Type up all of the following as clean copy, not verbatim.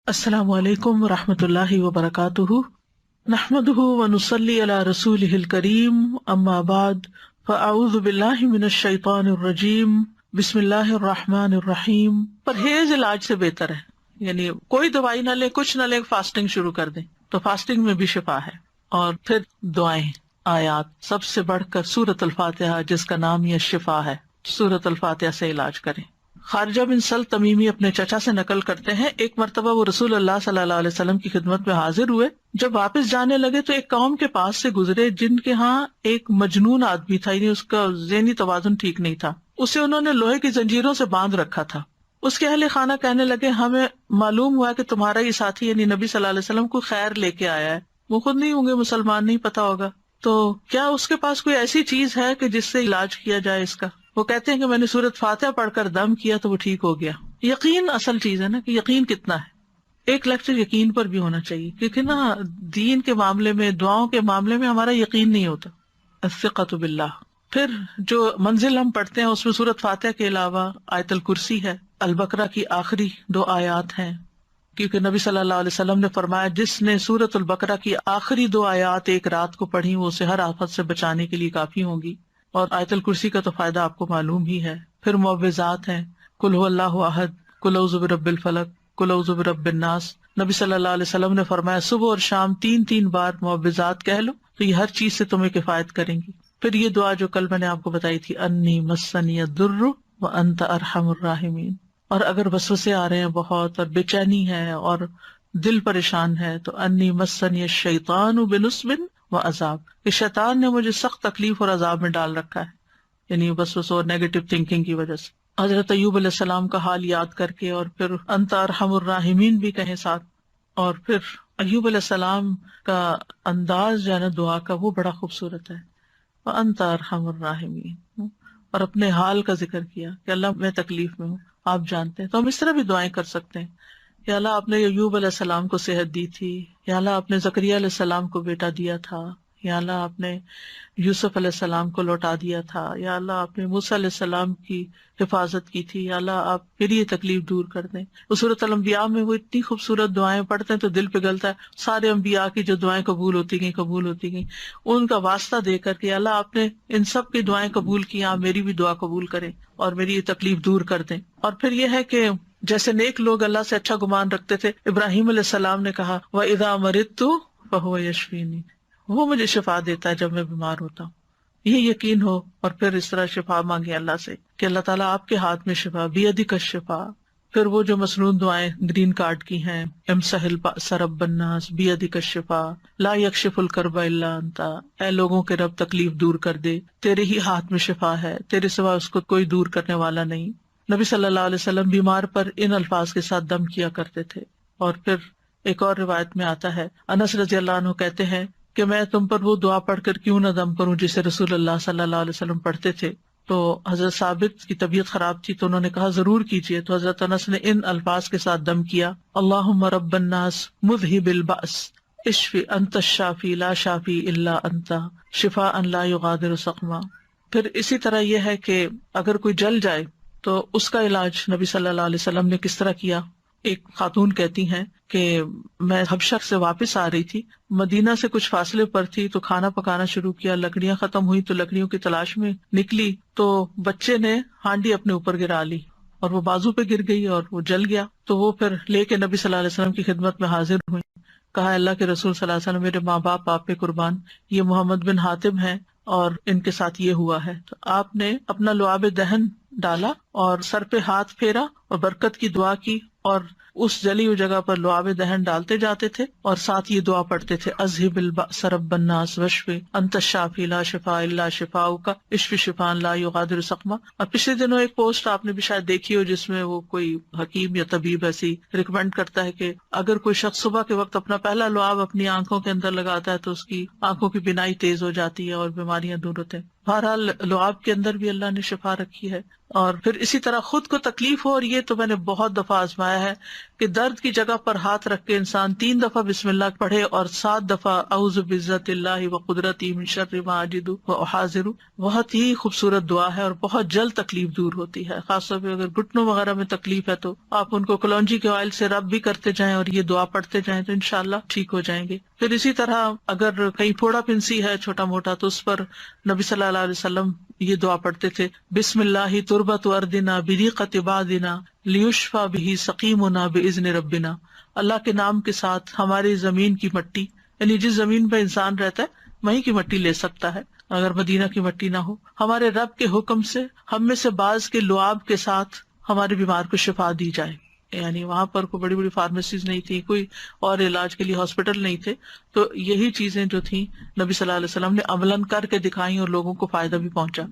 السلام علیکم ورحمۃ اللہ وبرکاتہ، نحمدہ ونصلی علی رسولہ الکریم، اما بعد فاعوذ باللہ من الشیطان الرجیم، بسم اللہ الرحمن الرحیم۔ پرہیز علاج سے بہتر ہے، یعنی کوئی دوائی نہ لے، کچھ نہ لے، فاسٹنگ شروع کر دیں تو فاسٹنگ میں بھی شفا ہے۔ اور پھر دعائیں، آیات، سب سے بڑھ کر سورۃ الفاتحہ جس کا نام یہ شفا ہے، سورۃ الفاتحہ سے علاج کریں۔ خارجہ بن سل تمیمی اپنے چچا سے نقل کرتے ہیں، ایک مرتبہ وہ رسول اللہ صلی اللہ علیہ وسلم کی خدمت میں حاضر ہوئے۔ جب واپس جانے لگے تو ایک قوم کے پاس سے گزرے جن کے ہاں ایک مجنون آدمی تھا، یعنی اس کا ذہنی توازن ٹھیک نہیں تھا۔ اسے انہوں نے لوہے کی زنجیروں سے باندھ رکھا تھا۔ اس کے اہل خانہ کہنے لگے، ہمیں معلوم ہوا کہ تمہارا یہ ساتھی یعنی نبی صلی اللہ علیہ وسلم کو خیر لے کے آیا ہے، وہ خود نہیں ہوں گے مسلمان، نہیں پتا ہوگا، تو کیا اس کے پاس کوئی ایسی چیز ہے کہ جس سے علاج کیا جائے اس کا؟ وہ کہتے ہیں کہ میں نے سورۃ فاتحہ پڑھ کر دم کیا تو وہ ٹھیک ہو گیا۔ یقین اصل چیز ہے نا، کہ یقین کتنا ہے۔ ایک لیکچر یقین پر بھی ہونا چاہیے، کیونکہ نا دین کے معاملے میں، دعاؤں کے معاملے میں ہمارا یقین نہیں ہوتا۔ الثقۃ باللہ۔ پھر جو منزل ہم پڑھتے ہیں اس میں سورۃ فاتحہ کے علاوہ آیت الکرسی ہے، البقرہ کی آخری 2 آیات ہیں، کیونکہ نبی صلی اللہ علیہ وسلم نے فرمایا جس نے سورۃ البقرہ کی آخری 2 آیات ایک رات کو پڑھی وہ اسے ہر آفت سے بچانے کے لیے کافی ہوں گی۔ اور آیت الکرسی کا تو فائدہ آپ کو معلوم ہی ہے۔ پھر معوذات ہیں، قل هو اللہ احد، قل اعوذ برب الفلق، قل اعوذ برب الناس۔ نبی صلی اللہ علیہ وسلم نے فرمایا صبح اور شام 3 بار معوذات کہہ لو تو یہ ہر چیز سے تمہیں کفایت کریں گی۔ پھر یہ دعا جو کل میں نے آپ کو بتائی تھی، انی مسنی الضر وانت ارحم الراحمین۔ اور اگر وسوسے آ رہے ہیں بہت اور بے چینی ہے اور دل پریشان ہے تو انی مسنی الشیطان بنصب وعذاب، کہ شیطان نے مجھے سخت تکلیف اور عذاب میں ڈال رکھا ہے، یعنی وسوسوں اور نیگیٹو تھنکنگ کی وجہ سے۔ حضرت ایوب علیہ السلام کا حال یاد کر کے اور پھر انت ارحم الراحمین بھی کہیں ساتھ۔ اور پھر ایوب علیہ السلام کا انداز جو ہے نا دعا کا، وہ بڑا خوبصورت ہے، وانت ارحم الراحمین، اور اپنے حال کا ذکر کیا کہ اللہ میں تکلیف میں ہوں، آپ جانتے ہیں۔ تو ہم اس طرح بھی دعائیں کر سکتے ہیں، یا اللہ آپ نے ایوب علیہ السلام کو صحت دی تھی، یا اللہ آپ نے زکریا علیہ السلام کو بیٹا دیا تھا، یا اللہ آپ نے یوسف علیہ السلام کو لوٹا دیا تھا، یا اللہ آپ نے موسیٰ علیہ السلام کی حفاظت کی تھی، یا اللہ آپ میری یہ تکلیف دور کر دیں۔ سورۃ الانبیاء میں وہ اتنی خوبصورت دعائیں پڑھتے ہیں تو دل پگھلتا ہے، سارے انبیاء کی جو دعائیں قبول ہوتی گئیں ان کا واسطہ دے کر کے اللہ آپ نے ان سب کی دعائیں قبول کی، آپ میری بھی دعا قبول کریں اور میری یہ تکلیف دور کر دیں۔ اور پھر یہ ہے کہ جیسے نیک لوگ اللہ سے اچھا گمان رکھتے تھے، ابراہیم علیہ السلام نے کہا وَإِذَا مَرِضْتُ فَهُوَ يَشْفِينِ، وہ مجھے شفا دیتا ہے جب میں بیمار ہوتا ہوں۔ یہ یقین ہو اور پھر اس طرح شفا مانگے اللہ سے کہ اللہ تعالیٰ آپ کے ہاتھ میں شفا، بیدک الشفا۔ پھر وہ جو مسنون دعائیں گرین کارڈ کی ہیں، امسح البأس رب الناس بیدک الشفا، لا یکشف الکرب الا انت، اے لوگوں کے رب تکلیف دور کر دے، تیرے ہی ہاتھ میں شفا ہے، تیرے سوا اس کو کوئی دور کرنے والا نہیں۔ نبی صلی اللہ علیہ وسلم بیمار پر ان الفاظ کے ساتھ دم کیا کرتے تھے۔ اور پھر ایک اور روایت میں آتا ہے، انس رضی اللہ عنہ کہتے ہیں کہ میں تم پر وہ دعا پڑھ کر کیوں نہ دم کروں جسے رسول اللہ صلی اللہ علیہ وسلم پڑھتے تھے۔ تو حضرت ثابت کی طبیعت خراب تھی تو انہوں نے کہا ضرور کیجیے، تو حضرت انس نے ان الفاظ کے ساتھ دم کیا، اللہم رب الناس مذہب البأس اشفی انت الشافی لا شافی الا انت شفاء لا یغادر سقما۔ پھر اسی طرح یہ ہے کہ اگر کوئی جل جائے تو اس کا علاج نبی صلی اللہ علیہ وسلم نے کس طرح کیا۔ ایک خاتون کہتی ہیں کہ میں حبشہ سے واپس آ رہی تھی، مدینہ سے کچھ فاصلے پر تھی، تو کھانا پکانا شروع کیا، لکڑیاں ختم ہوئی تو لکڑیوں کی تلاش میں نکلی تو بچے نے ہانڈی اپنے اوپر گرا لی اور وہ بازو پہ گر گئی اور وہ جل گیا۔ تو وہ پھر لے کے نبی صلی اللہ علیہ وسلم کی خدمت میں حاضر ہوئی، کہا اللہ کے رسول صلی اللہ علیہ وسلم میرے ماں باپ آپ پہ قربان، یہ محمد بن حاتم ہیں اور ان کے ساتھ یہ ہوا ہے۔ تو آپ نے اپنا لعاب دہن ڈالا اور سر پہ ہاتھ پھیرا اور برکت کی دعا کی، اور اس جلی ہوئی جگہ پر لعاب دہن ڈالتے جاتے تھے اور ساتھ یہ دعا پڑھتے تھے، اذہب البأس رب الناس واشفی انت الشافی لا شفاء الا شفاؤک اشفی شفاء لا یغادر سقما۔ اور پچھلے دنوں ایک پوسٹ آپ نے بھی شاید دیکھی ہو جس میں وہ کوئی حکیم یا طبیب ایسی ریکمینڈ کرتا ہے کہ اگر کوئی شخص صبح کے وقت اپنا پہلا لعاب اپنی آنکھوں کے اندر لگاتا ہے تو اس کی آنکھوں کی بینائی تیز ہو جاتی ہے اور بیماریاں دور ہوتے ہیں۔ بہرحال لعاب کے اندر بھی اللہ نے شفا رکھی ہے۔ اور پھر اسی طرح خود کو تکلیف ہو، اور یہ تو میں نے بہت دفعہ آزمایا ہے کہ درد کی جگہ پر ہاتھ رکھ کے انسان 3 دفعہ بسم اللہ پڑھے اور 7 دفعہ اعوذ بعزت اللہ و قدرتی من شر ما اجد و احاذر. بہت ہی خوبصورت دعا ہے اور بہت جلد تکلیف دور ہوتی ہے. خاص طور پہ اگر گھٹنوں وغیرہ میں تکلیف ہے تو آپ ان کو کلونجی کے آئل سے رب بھی کرتے جائیں اور یہ دعا پڑھتے جائیں تو انشاءاللہ ٹھیک ہو جائیں گے. پھر اسی طرح اگر کہیں پھوڑا پھنسی ہے چھوٹا موٹا تو اس پر نبی صلی اللہ علیہ وسلم یہ دعا پڑھتے تھے، بسم اللہ تربت اردنا بریقت بادنا لیشفا بہ سقیمنا باذن ربنا. اللہ کے نام کے ساتھ ہماری زمین کی مٹی، یعنی جس زمین پہ انسان رہتا ہے وہیں کی مٹی لے سکتا ہے اگر مدینہ کی مٹی نہ ہو. ہمارے رب کے حکم سے ہم میں سے بعض کے لعاب کے ساتھ ہمارے بیمار کو شفا دی جائے. یعنی وہاں پر کوئی بڑی بڑی فارمیسیز نہیں تھی، کوئی اور علاج کے لیے ہاسپٹل نہیں تھے، تو یہی چیزیں جو تھیں نبی صلی اللہ علیہ وسلم نے عملاً کر کے دکھائیں اور لوگوں کو فائدہ بھی پہنچا.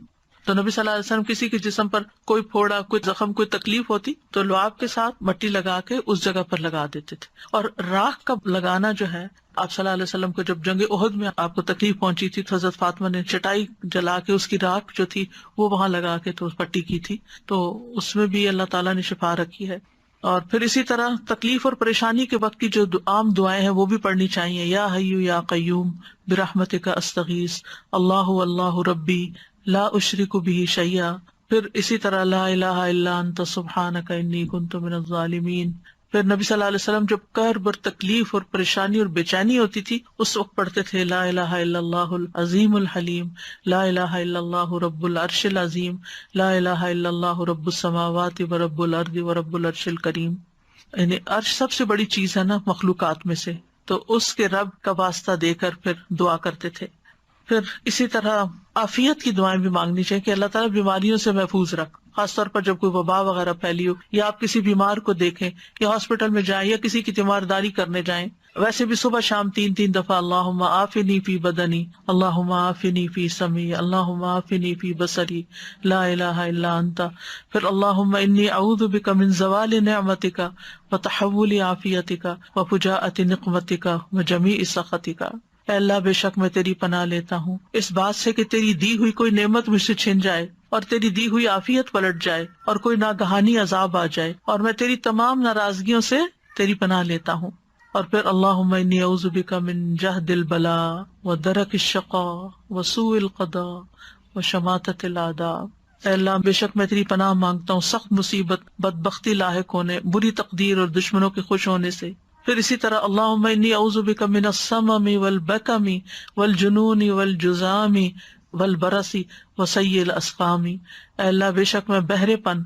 تو نبی صلی اللہ علیہ وسلم کسی کے جسم پر کوئی پھوڑا، کوئی زخم، کوئی تکلیف ہوتی تو لعاب کے ساتھ مٹی لگا کے اس جگہ پر لگا دیتے تھے. اور راکھ کا لگانا جو ہے، آپ صلی اللہ علیہ وسلم کو جب جنگ احد میں آپ کو تکلیف پہنچی تھی تو حضرت فاطمہ نے چٹائی جلا کے اس کی راکھ جو تھی وہ وہاں لگا کے تو پٹی کی تھی، تو اس میں بھی اللہ تعالیٰ نے شفا رکھی ہے. اور پھر اسی طرح تکلیف اور پریشانی کے وقت کی جو عام دعائیں ہیں وہ بھی پڑھنی چاہیے. یا حیو یا قیوم برحمتک استغیث اللہ اللہ ربی لا اشرک بہ شیئا. پھر اسی طرح لا الہ الا انت سبحانک انی کنت من الظالمین. پھر نبی صلی اللہ علیہ وسلم جب کرب اور تکلیف اور پریشانی اور بے چینی ہوتی تھی اس وقت پڑھتے تھے لا الہ الا اللہ العظیم الحلیم، لا الہ الا اللہ رب العرش العظیم، لا الہ الا اللہ رب السماوات و رب الارض و رب العرش الکریم. یعنی عرش سب سے بڑی چیز ہے نا مخلوقات میں سے، تو اس کے رب کا واسطہ دے کر پھر دعا کرتے تھے. پھر اسی طرح عافیت کی دعائیں بھی مانگنی چاہیے کہ اللہ تعالیٰ بیماریوں سے محفوظ رکھ، خاص طور پر جب کوئی وبا وغیرہ پھیلی ہو یا آپ کسی بیمار کو دیکھیں یا ہاسپٹل میں جائیں یا کسی کی تیمارداری کرنے جائیں. ویسے بھی صبح شام 3 دفعہ اللہم عافنی فی بدنی، اللہم عافنی فی سمعی، اللہم عافنی فی بصری، لا الہ الا انت. پھر اللہم انی اعوذ بک من زوال نعمتک وتحول عافیتک وفجاءۃ نقمتک وجمیع سخطک. اے اللہ بے شک میں تیری پناہ لیتا ہوں اس بات سے کہ تیری دی ہوئی کوئی نعمت مجھ سے چھن جائے اور تیری دی ہوئی عافیت پلٹ جائے اور کوئی ناگہانی عذاب آ جائے، اور میں تیری تمام ناراضگیوں سے تیری پناہ لیتا ہوں. اور پھر اللہم انی اعوذ بک من جہد البلاء ودرک الشقاء وسوء القضاء وشماتۃ الاعداء. اے اللہ بے شک میں تیری پناہ مانگتا ہوں سخت مصیبت، بدبختی لاحق ہونے، بری تقدیر اور دشمنوں کے خوش ہونے سے. پھر اسی طرح اللہم انی اعوذ بک من السمم والبکم والجنون والجذام والبرص وسیء الاسقام. اے اللہ بے شک میں بہرے پن،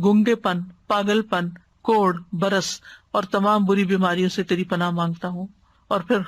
گنگے پن، پاگل پن، کوڑ، برس اور تمام بری بیماریوں سے تیری پناہ مانگتا ہوں. اور پھر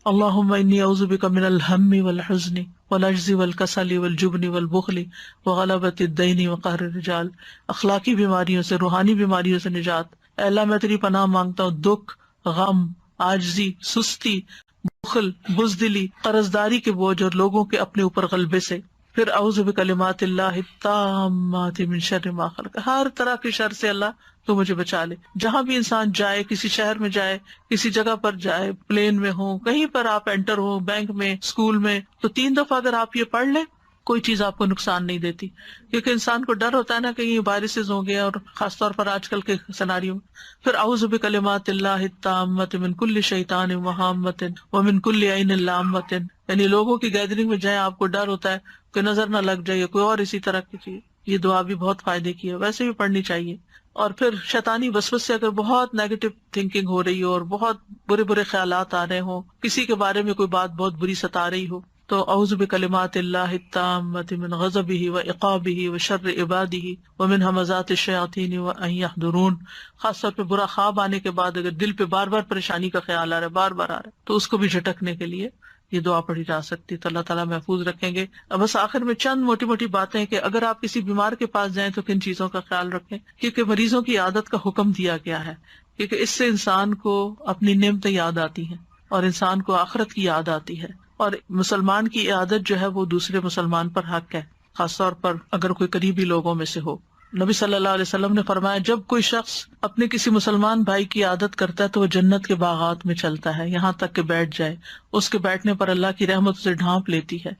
اللہم انی اعوذ بک من الہم والحزن والعجز والکسل والجبن والبخل وغلبۃ الدین وقہر الرجال. اخلاقی بیماریوں سے، روحانی بیماریوں سے نجات. اے اللہ میں تیری پناہ مانگتا ہوں دکھ، غم، عاجزی، سستی، بخل، بزدلی، قرضداری کے بوجھ اور لوگوں کے اپنے اوپر غلبے سے. پھر اعوذ بکلمات اللہ التامات من شر ما خلق. ہر طرح کے شر سے اللہ تو مجھے بچا لے. جہاں بھی انسان جائے، کسی شہر میں جائے، کسی جگہ پر جائے، پلین میں ہو، کہیں پر آپ انٹر ہو، بینک میں، اسکول میں، تو 3 دفعہ اگر آپ یہ پڑھ لیں کوئی چیز آپ کو نقصان نہیں دیتی. کیونکہ انسان کو ڈر ہوتا ہے نا کہ یہ وائرسز ہوں گے، اور خاص طور پر آج کل کے سیناریو میں. پھر اعوذ بکلمات اللہ التامات من کل شیطان وہامۃ ومن کل عین لامۃ. یعنی لوگوں کی گیدرنگ میں جائیں آپ کو ڈر ہوتا ہے کہ نظر نہ لگ جائے، کوئی اور اسی طرح کی چیز. یہ دعا بھی بہت فائدے کی ہے، ویسے بھی پڑھنی چاہیے. اور پھر شیطانی وسوسے سے اگر بہت نیگیٹو تھنکنگ ہو رہی ہو اور بہت برے برے خیالات آ رہے ہوں، کسی کے بارے میں کوئی بات بہت بری ستا رہی ہو، تو اعوذ بکلمات اللہ التامات من غضبہ وعقابہ وشر عبادہ ومن ہمزات الشیاطین وان یحضرون. خاص طور پہ برا خواب آنے کے بعد اگر دل پہ بار بار پریشانی کا خیال آ رہا ہے، بار بار آ رہا ہے، تو اس کو بھی جھٹکنے کے لیے یہ دعا پڑھی جا سکتی. تو اللہ تعالیٰ محفوظ رکھیں گے. بس آخر میں چند موٹی موٹی باتیں کہ اگر آپ کسی بیمار کے پاس جائیں تو کن چیزوں کا خیال رکھیں، کیونکہ مریضوں کی عادت کا حکم دیا گیا ہے، کیونکہ اس سے انسان کو اپنی نعمتیں یاد آتی ہیں اور انسان کو آخرت کی یاد آتی ہے. اور مسلمان کی عادت جو ہے وہ دوسرے مسلمان پر حق ہے، خاص طور پر اگر کوئی قریبی لوگوں میں سے ہو. نبی صلی اللہ علیہ وسلم نے فرمایا جب کوئی شخص اپنے کسی مسلمان بھائی کی عادت کرتا ہے تو وہ جنت کے باغات میں چلتا ہے یہاں تک کہ بیٹھ جائے. اس کے بیٹھنے پر اللہ کی رحمت اسے ڈھانپ لیتی ہے.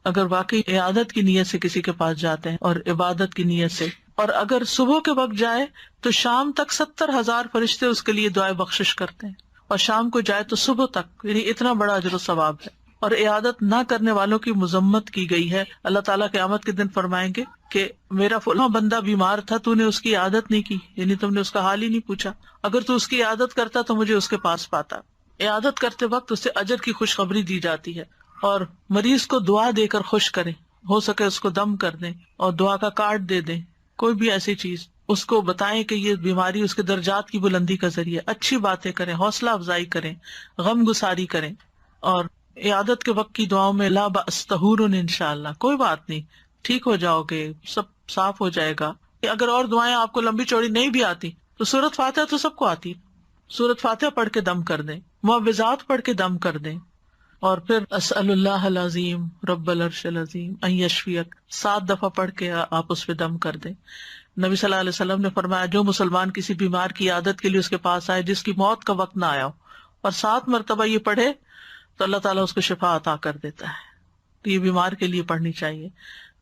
اگر واقعی عادت کی نیت سے کسی کے پاس جاتے ہیں اور عبادت کی نیت سے اور اگر صبح کے وقت جائے تو شام تک 70,000 فرشتے اس کے لیے دعائے بخشش کرتے ہیں، اور شام کو جائے تو صبح تک، یعنی اتنا بڑا اجر و ثواب ہے۔ اور عیادت نہ کرنے والوں کی مذمت کی گئی ہے۔ اللہ تعالیٰ قیامت کے دن فرمائیں گے کہ میرا فلاں بندہ بیمار تھا، تو نے اس کی عیادت نہیں کی، یعنی تم نے اس کا حال ہی نہیں پوچھا، اگر تو اس کی عیادت کرتا تو مجھے اس کے پاس پاتا۔ عیادت کرتے وقت اسے اجر کی خوشخبری دی جاتی ہے، اور مریض کو دعا دے کر خوش کریں، ہو سکے اس کو دم کر دیں اور دعا کا کارڈ دے دیں، کوئی بھی ایسی چیز اس کو بتائیں کہ یہ بیماری اس کے درجات کی بلندی کا ذریعہ، اچھی باتیں کریں، حوصلہ افزائی کریں، غم گساری کریں۔ اور عیادت کے وقت کی دعاؤں میں لا بأس طہور انشاءاللہ، کوئی بات نہیں، ٹھیک ہو جاؤ گے، سب صاف ہو جائے گا۔ اگر اور دعائیں آپ کو لمبی چوڑی نہیں بھی آتی تو سورۃ فاتحہ تو سب کو آتی، سورۃ فاتحہ پڑھ کے دم کر دیں، معوذات پڑھ کے دم کر دیں، اور پھر اسأل اللہ العظیم رب العرش العظیم ان یشفیک 7 دفعہ پڑھ کے آپ اس پہ دم کر دیں۔ نبی صلی اللہ علیہ وسلم نے فرمایا جو مسلمان کسی بیمار کی عیادت کے لیے اس کے پاس آئے جس کی موت کا وقت نہ آیا ہو اور 7 مرتبہ یہ پڑھے تو اللہ تعالیٰ اس کو شفا عطا کر دیتا ہے۔ تو یہ بیمار کے لیے پڑھنی چاہیے۔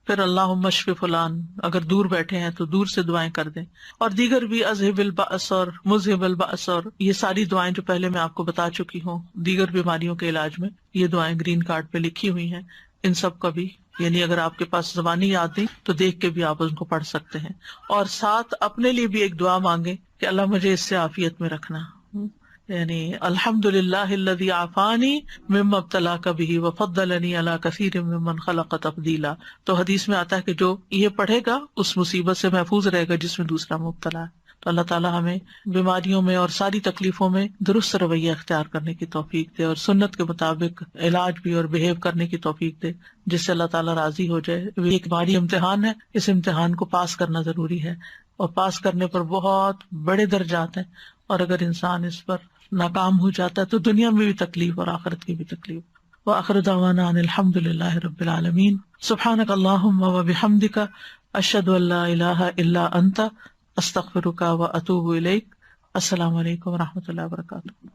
پھر اللہم اشف فلان، اگر دور بیٹھے ہیں تو دور سے دعائیں کر دیں، اور دیگر بھی اذہب البأس اور مذہب البأس، اور یہ ساری دعائیں جو پہلے میں آپ کو بتا چکی ہوں دیگر بیماریوں کے علاج میں، یہ دعائیں گرین کارڈ پہ لکھی ہوئی ہیں، ان سب کا بھی یعنی اگر آپ کے پاس زبانی یاد نہیں تو دیکھ کے بھی آپ ان کو پڑھ سکتے ہیں، اور ساتھ اپنے لیے بھی ایک دعا مانگیں کہ اللہ مجھے اس سے عافیت میں رکھنا، یعنی الحمدللہ الذی عافانی مما ابتلاک بہ وفضلنی علی کثیر ممن خلق تفضیلا۔ تو حدیث میں آتا ہے کہ جو یہ پڑھے گا اس مصیبت سے محفوظ رہے گا جس میں دوسرا مبتلا ہے۔ تو اللہ تعالیٰ ہمیں بیماریوں میں اور ساری تکلیفوں میں درست رویہ اختیار کرنے کی توفیق دے، اور سنت کے مطابق علاج بھی اور بہیو کرنے کی توفیق دے جس سے اللہ تعالیٰ راضی ہو جائے۔ یہ ایک بھاری امتحان ہے، اس امتحان کو پاس کرنا ضروری ہے، اور پاس کرنے پر بہت بڑے درجات ہیں، اور اگر انسان اس پر ناکام ہو جاتا ہے تو دنیا میں بھی تکلیف اور آخرت کی بھی تکلیف۔ وآخر دعوانا ان الحمد للہ رب العالمین۔ سبحانک اللہم وبحمدک، اشہد ان لا الہ الا انت، استغفرک واتوب الیک۔ السلام علیکم ورحمۃ اللہ وبرکاتہ۔